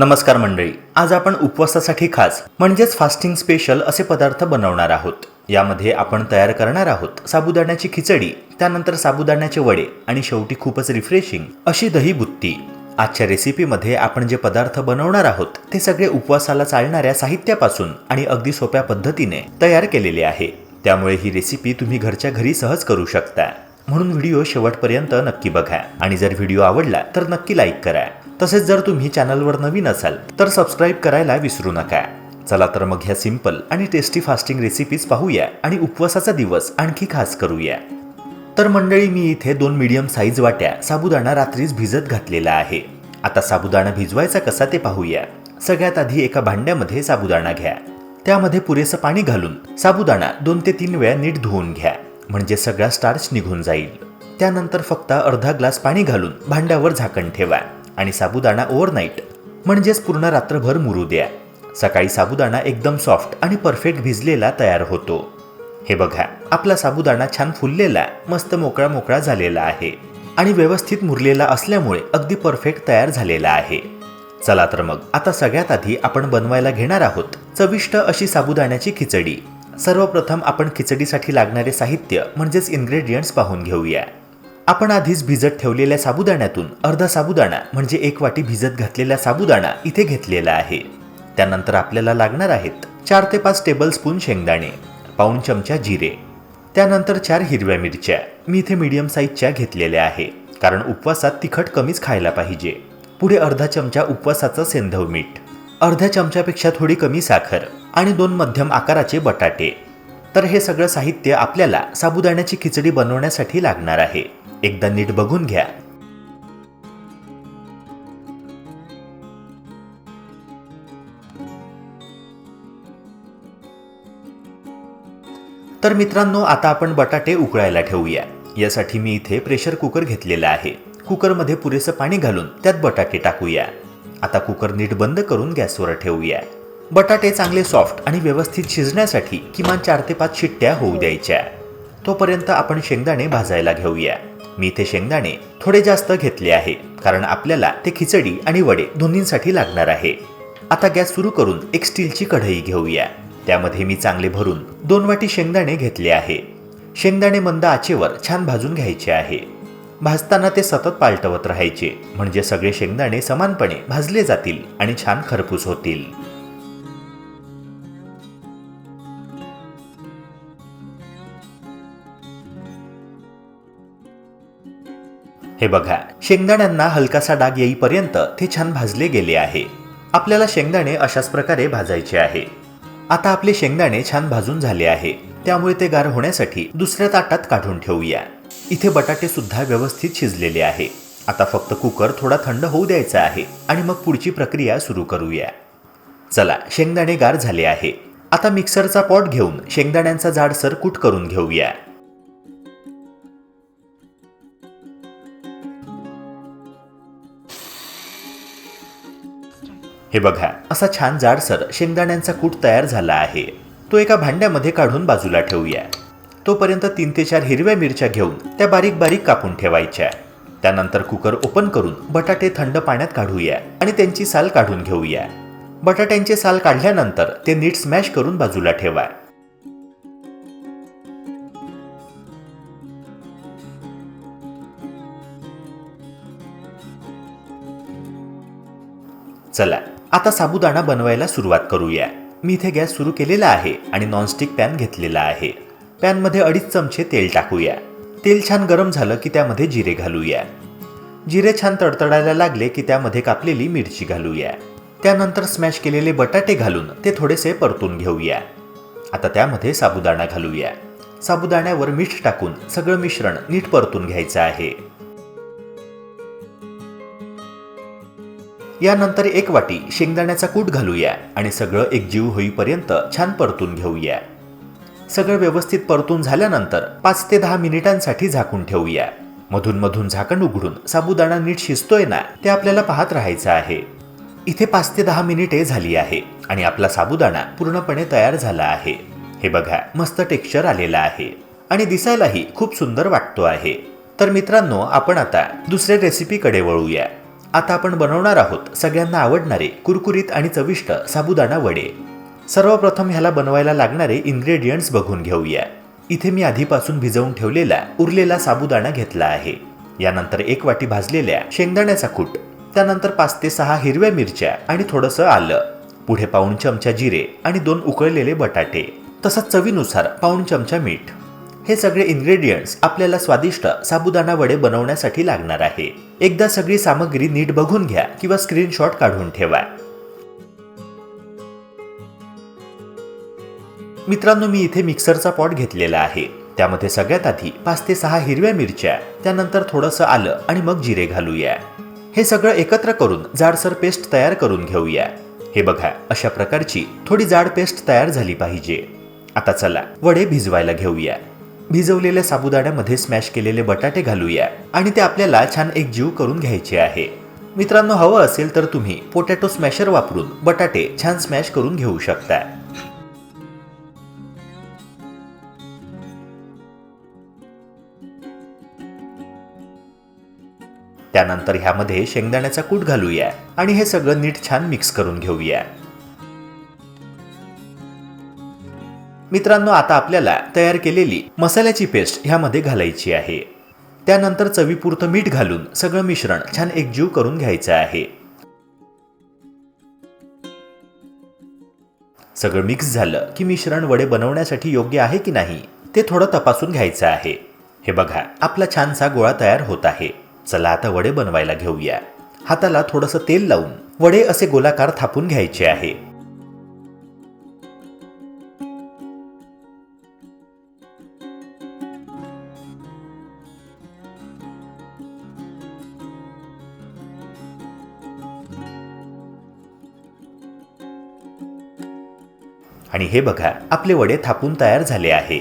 नमस्कार मंडळी, आज आपण उपवासासाठी खास म्हणजेच फास्टिंग स्पेशल असे पदार्थ बनवणार आहोत। यामध्ये आपण तयार करणार आहोत साबुदाण्याची खिचडी, त्यानंतर साबुदाण्याचे वडे आणि शेवटी खूपच रिफ्रेशिंग अशी दही बुत्ती। आजच्या रेसिपीमध्ये आपण जे पदार्थ बनवणार आहोत ते सगळे उपवासाला चालणाऱ्या साहित्यापासून आणि अगदी सोप्या पद्धतीने तयार केलेले आहे। त्यामुळे ही रेसिपी तुम्ही घरच्या घरी सहज करू शकता। म्हणून व्हिडिओ शेवटपर्यंत नक्की बघा आणि जर व्हिडिओ आवडला तर नक्की लाईक करा। तसेच जर तुम्ही चॅनलवर नवीन असाल तर सबस्क्राइब करायला विसरू नका। चला तर मग ह्या सिंपल आणि टेस्टी फास्टिंग रेसिपीज पाहूया आणि उपवासाचा दिवस आणखी खास करूया। तर मंडळी, मी इथे 2 मीडियम साईज वाट्या साबुदाणा रात्रीच भिजत घातलेला आहे। आता साबुदाणा भिजवायचा कसा ते पाहूया। सगळ्यात आधी एका भांड्यामध्ये साबुदाणा घ्या, त्यामध्ये पुरेसं पाणी घालून साबुदाणा 2 ते 3 वेळा नीट धुवून घ्या, म्हणजे सगळा स्टार्च निघून जाईल। त्यानंतर फक्त अर्धा ग्लास पाणी घालून भांड्यावर झाकण ठेवा आणि साबुदाणा ओव्हरनाईट म्हणजेच पूर्ण रात्रभर मुरू द्या। सकाळी साबुदाणा एकदम सॉफ्ट आणि परफेक्ट भिजलेला तयार होतो। हे बघा, आपला साबुदाणा छान फुललेला, मस्त मोकळा मोकळा झालेला आहे आणि व्यवस्थित मुरलेला असल्यामुळे अगदी परफेक्ट तयार झालेला आहे। चला तर मग आता सगळ्यात आधी आपण बनवायला घेणार आहोत चविष्ट अशी साबुदाण्याची खिचडी। सर्वप्रथम आपण खिचडीसाठी लागणारे साहित्य म्हणजेच इन्ग्रेडियंट्स पाहून घेऊया। आपण आधीच भिजत ठेवलेल्या साबुदाण्यातून अर्धा साबुदाणा म्हणजे 1 वाटी भिजत घातलेला साबुदाणा इथे घेतलेला आहे। त्यानंतर आपल्याला लागणार आहेत 4 ते 5 टेबलस्पून शेंगदाणे, पाऊण चमचा जिरे, त्यानंतर 4 हिरव्या मिरच्या, मी इथे मीडियम साईजच्या घेतलेल्या आहे कारण उपवासात तिखट कमीच खायला पाहिजे। पुढे अर्धा चमचा उपवासाचं सेंधव मीठ, अर्ध्या चमच्यापेक्षा थोडी कमी साखर आणि 2 मध्यम आकाराचे बटाटे। तर हे सगळं साहित्य आपल्याला साबुदाण्याची खिचडी बनवण्यासाठी लागणार आहे। एकदा नीट बघून घ्या। तर मित्रांनो, आता आपण बटाटे उकळायला ठेवूया। यासाठी मी इथे प्रेशर कुकर घेतलेला आहे। कुकरमध्ये पुरेसं पाणी घालून त्यात बटाटे टाकूया। आता कुकर नीट बंद करून गॅसवर ठेवूया। बटाटे चांगले सॉफ्ट आणि व्यवस्थित शिजण्यासाठी किमान 4 ते 5 शिट्ट्या होऊ द्यायच्या। तोपर्यंत आपण शेंगदाणे भाजायला घेऊया। मी इथे शेंगदाणे थोडे जास्त घेतले आहे कारण आपल्याला ते खिचडी आणि वडे दोन्हींसाठी लागणार आहे। आता गॅस सुरू करून एक स्टीलची कढई घेऊया। त्यामध्ये मी चांगले भरून 2 वाटी शेंगदाणे घेतले आहे। शेंगदाणे मंद आचेवर छान भाजून घ्यायचे आहे। भाजताना ते सतत पालटवत राहायचे, म्हणजे सगळे शेंगदाणे समानपणे भाजले जातील आणि छान खरपूस होतील। हे बघा, शेंगदाण्यांना हलकासा डाग येईपर्यंत ते छान भाजले गेले आहे। आपल्याला शेंगदाणे अशाच प्रकारे भाजायचे आहे। आता आपले शेंगदाणे छान भाजून झाले आहे, त्यामुळे ते गार होण्यासाठी दुसऱ्या ताटात काढून ठेवूया। इथे बटाटे सुद्धा व्यवस्थित शिजलेले आहे। आता फक्त कुकर थोडा थंड होऊ द्यायचा आहे आणि मग पुढची प्रक्रिया सुरू करूया। चला, शेंगदाणे गार झाले आहे। आता मिक्सरचा पॉट घेऊन शेंगदाण्यांचा जाडसर कूट करून घेऊया। हे बघा, असा छान जाडसर शेंगदाण्यांचा कूट तयार झाला आहे। तो एका भांड्यामध्ये काढून बाजूला ठेवूया। तोपर्यंत 3 ते 4 हिरव्या मिरच्या घेऊन त्या बारीक बारीक कापून ठेवायच्या। त्यानंतर कुकर ओपन करून बटाटे थंड पाण्यात काढूया आणि त्यांची साल काढून घेऊया। बटाट्यांचे साल काढल्यानंतर ते नीट स्मॅश करून बाजूला ठेवा। चला, आता साबुदाणा बनवायला सुरुवात करूया। मी इथे गॅस सुरू केलेला आहे आणि नॉनस्टिक पॅन घेतलेला आहे। पॅनमध्ये 2.5 चमचे तेल टाकूया। तेल छान गरम झालं की त्यामध्ये जिरे घालूया। जिरे छान तडतडायला लागले की त्यामध्ये कापलेली मिरची घालूया। त्यानंतर स्मॅश केलेले बटाटे घालून ते थोडेसे परतून घेऊया। आता त्यामध्ये साबुदाणा घालूया। साबुदाण्यावर मीठ टाकून सगळं मिश्रण नीट परतून घ्यायचं आहे। यानंतर 1 वाटी शेंगदाण्याचा कूट घालूया आणि सगळं एकजीव होईपर्यंत छान परतून घेऊया। सगळं व्यवस्थित परतून झाल्यानंतर 5 ते 10 मिनिटांसाठी झाकून ठेवूया। मधून मधून झाकण उघडून साबुदाणा नीट शिजतोय ना ते आपल्याला पाहत राहायचं आहे। इथे 5 ते 10 मिनिटे झाली आहे आणि आपला साबुदाणा पूर्णपणे तयार झाला आहे। हे बघा, मस्त टेक्स्चर आलेला आहे आणि दिसायलाही खूप सुंदर वाटतो आहे। तर मित्रांनो, आपण आता दुसऱ्या रेसिपीकडे वळूया। आता आपण बनवणार आहोत सगळ्यांना आवडणारे कुरकुरीत आणि चविष्ट साबुदाणा वडे. सर्वप्रथम ह्याला बनवायला लागणारे इन्ग्रेडियंट्स बघून घेऊया. इथे मी आधीपासून भिजवून ठेवलेला उरलेला साबुदाणा घेतला आहे. यानंतर 1 वाटी भाजलेल्या शेंगदाण्याचा कूट, त्यानंतर 5 ते 6 हिरव्या मिरच्या आणि थोडंसं आलं, पुढे पाऊण चमचा जिरे आणि 2 उकळलेले बटाटे, तसंच चवीनुसार पाऊण चमचा मीठ. हे सगळे इन्ग्रेडियंट्स आपल्याला स्वादिष्ट साबुदाणा वडे बनवण्यासाठी लागणार आहे. एकदा सगळी सामग्री नीट बघून घ्या किंवा स्क्रीनशॉट काढून ठेवा. मित्रांनो, मी इथे मिक्सरचा पॉट घेतलेला आहे. त्यामध्ये सगळ्यात आधी 5 ते 6 हिरव्या मिरच्या, त्यानंतर थोडंसं आलं आणि मग जिरे घालूया. हे सगळं एकत्र करून जाडसर पेस्ट तयार करून घेऊया. हे बघा, अशा प्रकारची थोडी जाड पेस्ट तयार झाली पाहिजे. आता चला वडे भिजवायला घेऊया. भिजवलेल्या साबुदाण्यामध्ये स्मॅश केलेले बटाटे घालूया आणि ते आपल्याला छान एकजीव करून घ्यायचे आहे. मित्रांनो, हवं असेल तर तुम्ही पोटॅटो स्मॅशर वापरून बटाटे छान स्मॅश करून घेऊ शकता. त्यानंतर ह्यामध्ये शेंगदाण्याचा कूट घालूया आणि हे सगळं नीट छान मिक्स करून घेऊया. मित्रांनो, आता आपल्याला तयार केलेली मसाल्याची पेस्ट ह्यामध्ये घालायची आहे. त्यानंतर चवीपुरतं मीठ घालून सगळं मिश्रण छान एकजीव करून घ्यायचं आहे. सगळं मिक्स झालं की मिश्रण वडे बनवण्यासाठी योग्य आहे की नाही ते थोडं तपासून घ्यायचं आहे. हे बघा, आपला छानसा गोळा तयार होत आहे. चला आता वडे बनवायला घेऊया. हाताला थोडंसं तेल लावून वडे असे गोलाकार थापून घ्यायचे आहे. आणि हे बघा, आपले वडे थापून तयार झाले आहे.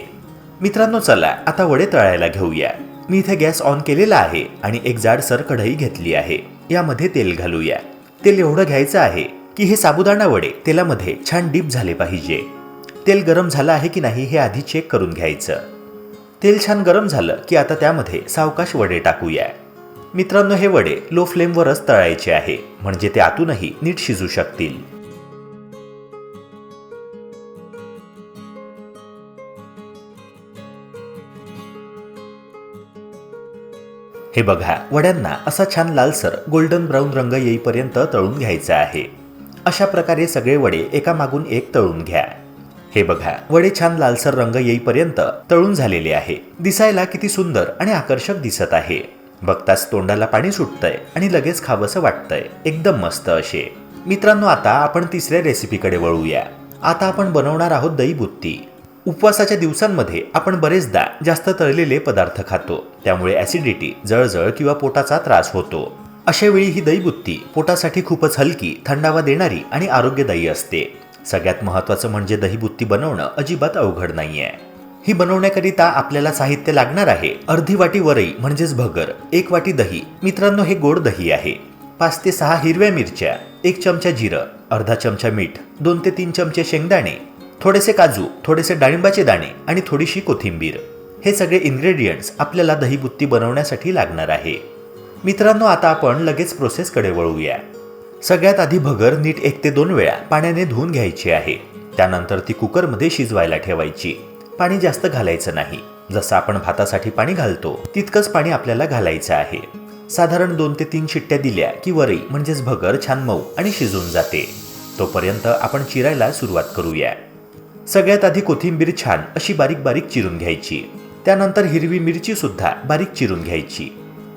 मित्रांनो, चला आता वडे तळायला घेऊया. मी इथे गॅस ऑन केलेला आहे आणि एक जाडसर कढई घेतली आहे. यामध्ये तेल घालूया. तेल एवढं घ्यायचं आहे की हे साबुदाणा वडे तेलामध्ये छान डीप झाले पाहिजे. तेल गरम झालं आहे की नाही हे आधी चेक करून घ्यायचं. तेल छान गरम झालं की आता त्यामध्ये सावकाश वडे टाकूया. मित्रांनो, हे वडे लो फ्लेमवरच तळायचे आहे, म्हणजे ते आतूनही नीट शिजू शकतील. हे बघा, वड्यांना असा छान लालसर गोल्डन ब्राऊन रंग येईपर्यंत तळून घ्यायचा आहे. अशा प्रकारे सगळे वडे एकामागून एक तळून घ्या. हे बघा, वडे छान लालसर रंग येईपर्यंत तळून झालेले आहे. दिसायला किती सुंदर आणि आकर्षक दिसत आहे. बघताच तोंडाला पाणी सुटतंय आणि लगेच खावंसं वाटतंय. एकदम मस्त असे. मित्रांनो, आता आपण तिसऱ्या रेसिपीकडे वळूया. आता आपण बनवणार आहोत दही बुत्ती. उपवासाच्या दिवसांमध्ये आपण बरेचदा जास्त तळलेले पदार्थ खातो, त्यामुळे ॲसिडिटी, जळजळ किंवा पोटाचा त्रास होतो. अशावेळी ही दहीबुत्ती पोटासाठी खूपच हलकी, थंडावा देणारी आणि आरोग्यदायी असते. सगळ्यात महत्त्वाचं म्हणजे दहीबुत्ती बनवणं अजिबात अवघड नाहीये. ही बनवण्याकरिता आपल्याला साहित्य लागणार आहे: अर्धी वाटी वरई म्हणजेच भगर, 1 वाटी दही. मित्रांनो, हे गोड दही आहे. 5 ते 6 हिरव्या मिरच्या, 1 चमचा जिरं, अर्धा चमचा मीठ, 2 ते 3 चमचे शेंगदाणे, थोडेसे काजू, थोडेसे डाळिंबाचे दाणे आणि थोडीशी कोथिंबीर. हे सगळे इन्ग्रेडियंट्स आपल्याला दहीबुत्ती बनवण्यासाठी लागणार आहे. मित्रांनो, आता आपण लगेच प्रोसेसकडे वळूया. सगळ्यात आधी भगर नीट 1 ते 2 वेळा पाण्याने धुवून घ्यायची आहे. त्यानंतर ती कुकरमध्ये शिजवायला ठेवायची. पाणी जास्त घालायचं नाही. जसं आपण भातासाठी पाणी घालतो तितकंच पाणी आपल्याला घालायचं आहे. साधारण 2 ते 3 शिट्ट्या दिल्या की वरई म्हणजेच भगर छान मऊ आणि शिजून जाते. तोपर्यंत आपण चिरायला सुरुवात करूया. सगळ्यात आधी कोथिंबीर छान अशी बारीक बारीक चिरून घ्यायची. त्यानंतर हिरवी मिरची सुद्धा बारीक चिरून घ्यायची.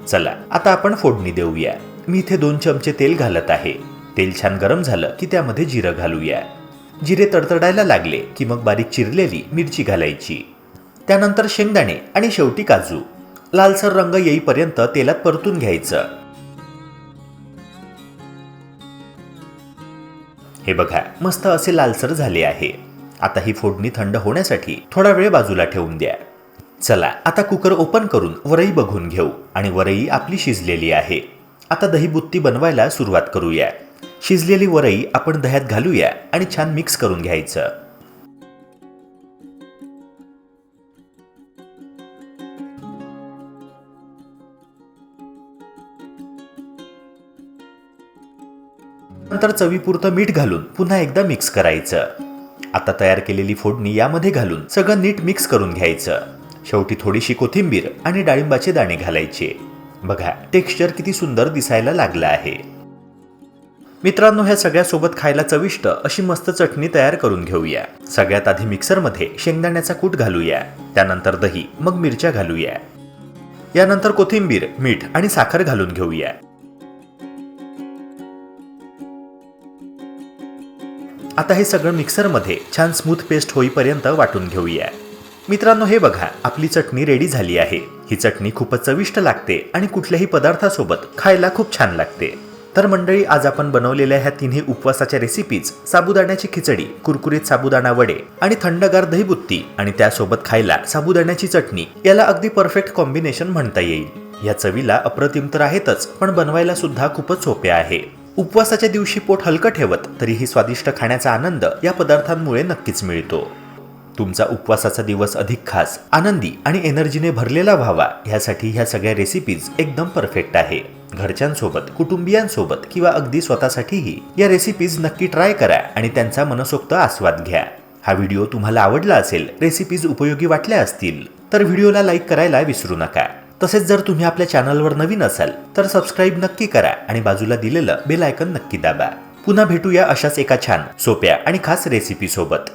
चला आता आपण फोडणी देऊया. मी इथे 2 चमचे तेल घालत आहे. तेल छान गरम झालं की त्यामध्ये जिरं घालूया. जिरे तडतडायला लागले की मग बारीक चिरलेली मिरची घालायची. त्यानंतर शेंगदाणे आणि शेवटी काजू. लालसर रंग येईपर्यंत तेलात परतून घ्यायचं. हे बघा, मस्त असे लालसर झाले आहे. आता ही फोडणी थंड होण्यासाठी थोडा वेळ बाजूला ठेवून द्या. चला आता कुकर ओपन करून वरई बघून घेऊ आणि वरई आपली शिजलेली आहे. आता दहीबुत्ती बनवायला सुरुवात करूया. शिजलेली वरई आपण दह्यात घालूया आणि छान मिक्स करून घ्यायचं. त्यानंतर चवीपुरतं मीठ घालून पुन्हा एकदा मिक्स करायचं. आता तयार केलेली फोडणी यामध्ये घालून सगळं नीट मिक्स करून घ्यायचं. शेवटी थोडीशी कोथिंबीर आणि डाळिंबाचे दाणे घालायचे. बघा टेक्स्चर किती सुंदर दिसायला लागलं आहे. मित्रांनो, ह्या सगळ्या सोबत खायला चविष्ट अशी मस्त चटणी तयार करून घेऊया. सगळ्यात आधी मिक्सरमध्ये शेंगदाण्याचा कूट घालूया. त्यानंतर दही, मग मिरच्या घालूया. यानंतर कोथिंबीर, मीठ आणि साखर घालून घेऊया. आता हे सगळं मिक्सरमध्ये छान स्मूथ पेस्ट होईपर्यंत वाटून घेऊया. मित्रांनो, हे बघा आपली चटणी रेडी झाली आहे. ही चटणी खूपच चविष्ट लागते आणि कुठल्याही पदार्थासोबत खायला खूप छान लागते. तर मंडळी, आज आपण बनवलेल्या ह्या तिन्ही उपवासाच्या रेसिपीज, साबुदाण्याची खिचडी, कुरकुरीत साबुदाणा वडे आणि थंडगार दहीबुत्ती आणि त्यासोबत खायला साबुदाण्याची चटणी, याला अगदी परफेक्ट कॉम्बिनेशन म्हणता येईल. या चवीला अप्रतिम तर आहेतच, पण बनवायला सुद्धा खूपच सोपे आहे. उपवासाच्या दिवशी पोट हलकं ठेवत तरीही स्वादिष्ट खाण्याचा आनंद या पदार्थांमुळे नक्कीच मिळतो. तुमचा उपवासाचा दिवस अधिक खास, आनंदी आणि एनर्जीने भरलेला व्हावा ह्यासाठी ह्या सगळ्या रेसिपीज एकदम परफेक्ट आहे. घरच्यांसोबत, कुटुंबियांसोबत किंवा अगदी स्वतःसाठीही या रेसिपीज नक्की ट्राय करा आणि त्यांचा मनसोक्त आस्वाद घ्या. हा व्हिडिओ तुम्हाला आवडला असेल, रेसिपीज उपयोगी वाटल्या असतील तर व्हिडिओला लाईक करायला विसरू नका. तसेच जर तुम्ही आपल्या चॅनलवर नवीन असाल तर सबस्क्राईब नक्की करा आणि बाजूला दिलेलं बेल आयकॉन नक्की दाबा. पुन्हा भेटूया अशाच एका छान, सोप्या आणि खास रेसिपी सोबत.